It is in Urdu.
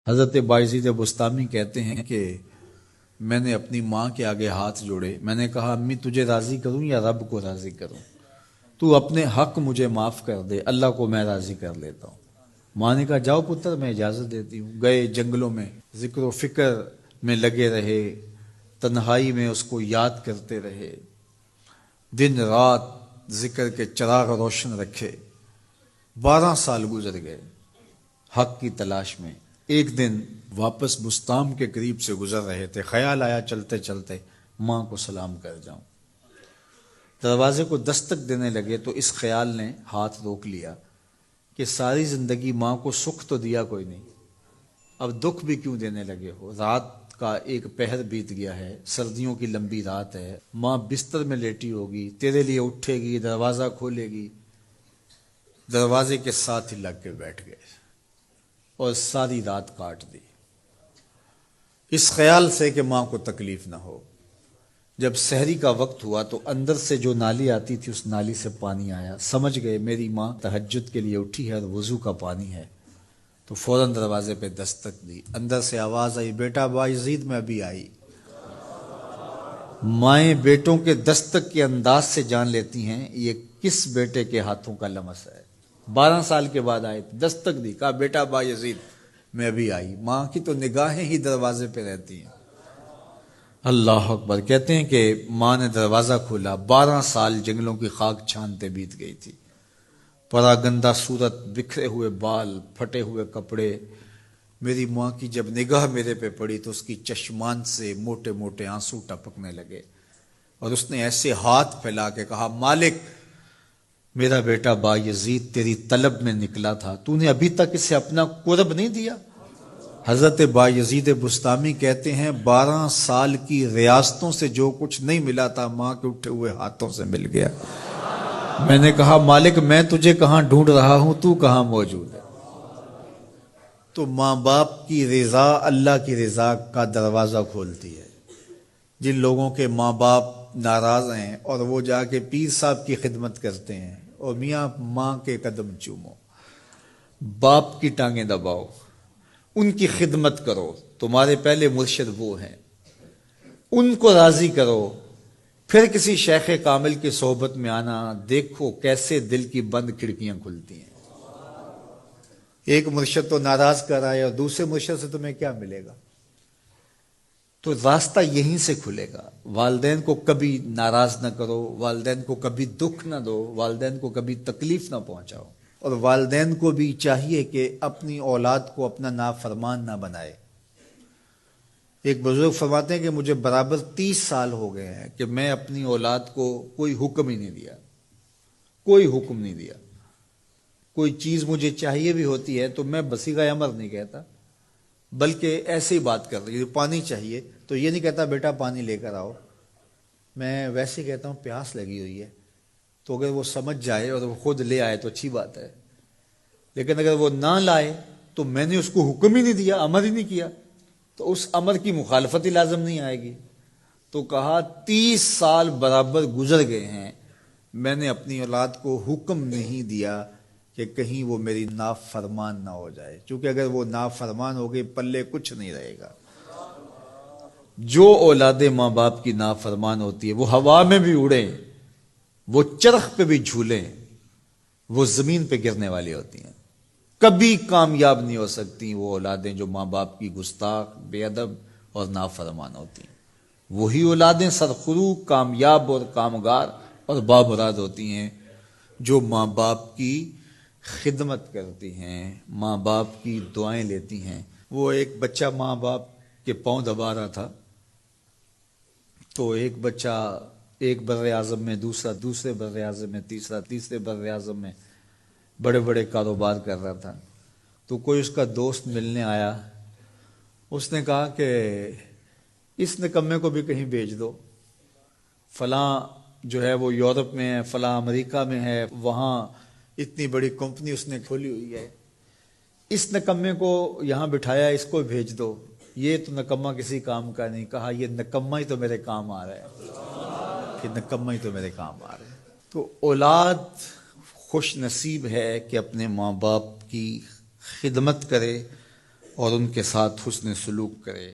حضرت بایزید بستامی کہتے ہیں کہ میں نے اپنی ماں کے آگے ہاتھ جوڑے، میں نے کہا امی تجھے راضی کروں یا رب کو راضی کروں؟ تو اپنے حق مجھے معاف کر دے، اللہ کو میں راضی کر لیتا ہوں۔ ماں نے کہا جاؤ پتر میں اجازت دیتی ہوں۔ گئے جنگلوں میں ذکر و فکر میں لگے رہے، تنہائی میں اس کو یاد کرتے رہے، دن رات ذکر کے چراغ روشن رکھے۔ 12 سال گزر گئے حق کی تلاش میں۔ ایک دن واپس بستام کے قریب سے گزر رہے تھے، خیال آیا چلتے چلتے ماں کو سلام کر جاؤں۔ دروازے کو دستک دینے لگے تو اس خیال نے ہاتھ روک لیا کہ ساری زندگی ماں کو سکھ تو دیا کوئی نہیں، اب دکھ بھی کیوں دینے لگے ہو؟ رات کا ایک پہر بیت گیا ہے، سردیوں کی لمبی رات ہے، ماں بستر میں لیٹی ہوگی، تیرے لیے اٹھے گی، دروازہ کھولے گی۔ دروازے کے ساتھ ہی لگ کے بیٹھ گئے اور ساری رات کاٹ دی، اس خیال سے کہ ماں کو تکلیف نہ ہو۔ جب سحری کا وقت ہوا تو اندر سے جو نالی آتی تھی اس نالی سے پانی آیا، سمجھ گئے میری ماں تہجد کے لیے اٹھی ہے اور وضو کا پانی ہے، تو فوراً دروازے پہ دستک دی۔ اندر سے آواز آئی بیٹا بایزید میں ابھی آئی۔ مائیں بیٹوں کے دستک کے انداز سے جان لیتی ہیں یہ کس بیٹے کے ہاتھوں کا لمس ہے۔ 12 سال کے بعد آئے، دستک دی، کہا بیٹا بایزید میں ابھی آئی۔ ماں کی تو نگاہیں ہی دروازے پہ رہتی ہیں۔ اللہ اکبر۔ کہتے ہیں کہ ماں نے دروازہ کھولا، 12 سال جنگلوں کی خاک چھانتے بیت گئی تھی، پراگندہ صورت، بکھرے ہوئے بال، پھٹے ہوئے کپڑے۔ میری ماں کی جب نگاہ میرے پہ پڑی تو اس کی چشمان سے موٹے موٹے آنسو ٹپکنے لگے، اور اس نے ایسے ہاتھ پھیلا کے کہا مالک میرا بیٹا بایزید تیری طلب میں نکلا تھا، تو نے ابھی تک اسے اپنا قرب نہیں دیا۔ حضرت بایزید بستامی کہتے ہیں 12 سال کی ریاستوں سے جو کچھ نہیں ملا تھا ماں کے اٹھے ہوئے ہاتھوں سے مل گیا۔ میں نے کہا مالک میں تجھے کہاں ڈھونڈ رہا ہوں، تو کہاں موجود ہے؟ تو ماں باپ کی رضا اللہ کی رضا کا دروازہ کھولتی ہے۔ جن لوگوں کے ماں باپ ناراض ہیں اور وہ جا کے پیر صاحب کی خدمت کرتے ہیں، اور میاں ماں کے قدم چومو، باپ کی ٹانگیں دباؤ، ان کی خدمت کرو، تمہارے پہلے مرشد وہ ہیں، ان کو راضی کرو، پھر کسی شیخ کامل کی صحبت میں آنا، دیکھو کیسے دل کی بند کھڑکیاں کھلتی ہیں۔ ایک مرشد تو ناراض کر رہا ہے اور دوسرے مرشد سے تمہیں کیا ملے گا؟ تو راستہ یہیں سے کھلے گا۔ والدین کو کبھی ناراض نہ کرو، والدین کو کبھی دکھ نہ دو، والدین کو کبھی تکلیف نہ پہنچاؤ، اور والدین کو بھی چاہیے کہ اپنی اولاد کو اپنا نافرمان نہ بنائے۔ ایک بزرگ فرماتے ہیں کہ مجھے برابر 30 سال ہو گئے ہیں کہ میں اپنی اولاد کو کوئی حکم ہی نہیں دیا، کوئی حکم نہیں دیا۔ کوئی چیز مجھے چاہیے بھی ہوتی ہے تو میں بصیغہ امر نہیں کہتا، بلکہ ایسے ہی بات کر رہی ہوں۔ پانی چاہیے تو یہ نہیں کہتا بیٹا پانی لے کر آؤ، میں ویسے کہتا ہوں پیاس لگی ہوئی ہے، تو اگر وہ سمجھ جائے اور وہ خود لے آئے تو اچھی بات ہے، لیکن اگر وہ نہ لائے تو میں نے اس کو حکم ہی نہیں دیا، امر ہی نہیں کیا، تو اس امر کی مخالفت ہی لازم نہیں آئے گی۔ تو کہا 30 سال برابر گزر گئے ہیں، میں نے اپنی اولاد کو حکم نہیں دیا کہ کہیں وہ میری نافرمان نہ ہو جائے، چونکہ اگر وہ نافرمان ہو گئی پلے کچھ نہیں رہے گا۔ جو اولادیں ماں باپ کی نافرمان ہوتی ہے وہ ہوا میں بھی اڑیں، وہ چرخ پہ بھی جھولیں، وہ زمین پہ گرنے والی ہوتی ہیں، کبھی کامیاب نہیں ہو سکتی وہ اولادیں جو ماں باپ کی گستاخ، بے ادب اور نافرمان ہوتی ہیں۔ وہی اولادیں سرخرو، کامیاب اور کامگار اور بامراد ہوتی ہیں جو ماں باپ کی خدمت کرتی ہیں، ماں باپ کی دعائیں لیتی ہیں۔ وہ ایک بچہ ماں باپ کے پاؤں دبا رہا تھا، تو ایک بچہ ایک بر اعظم میں، دوسرا دوسرے بر اعظم میں، تیسرا تیسرے بر اعظم میں بڑے بڑے کاروبار کر رہا تھا۔ تو کوئی اس کا دوست ملنے آیا، اس نے کہا کہ اس نکمے کو بھی کہیں بھیج دو، فلاں جو ہے وہ یورپ میں ہے، فلاں امریکہ میں ہے، وہاں اتنی بڑی کمپنی اس نے کھولی ہوئی ہے، اس نکمے کو یہاں بٹھایا، اس کو بھیج دو، یہ تو نکمہ کسی کام کا نہیں۔ کہا یہ نکمہ ہی تو میرے کام آ رہا ہے، کہ نکمہ ہی تو میرے کام آ رہا ہے۔ تو اولاد خوش نصیب ہے کہ اپنے ماں باپ کی خدمت کرے اور ان کے ساتھ حسن سلوک کرے۔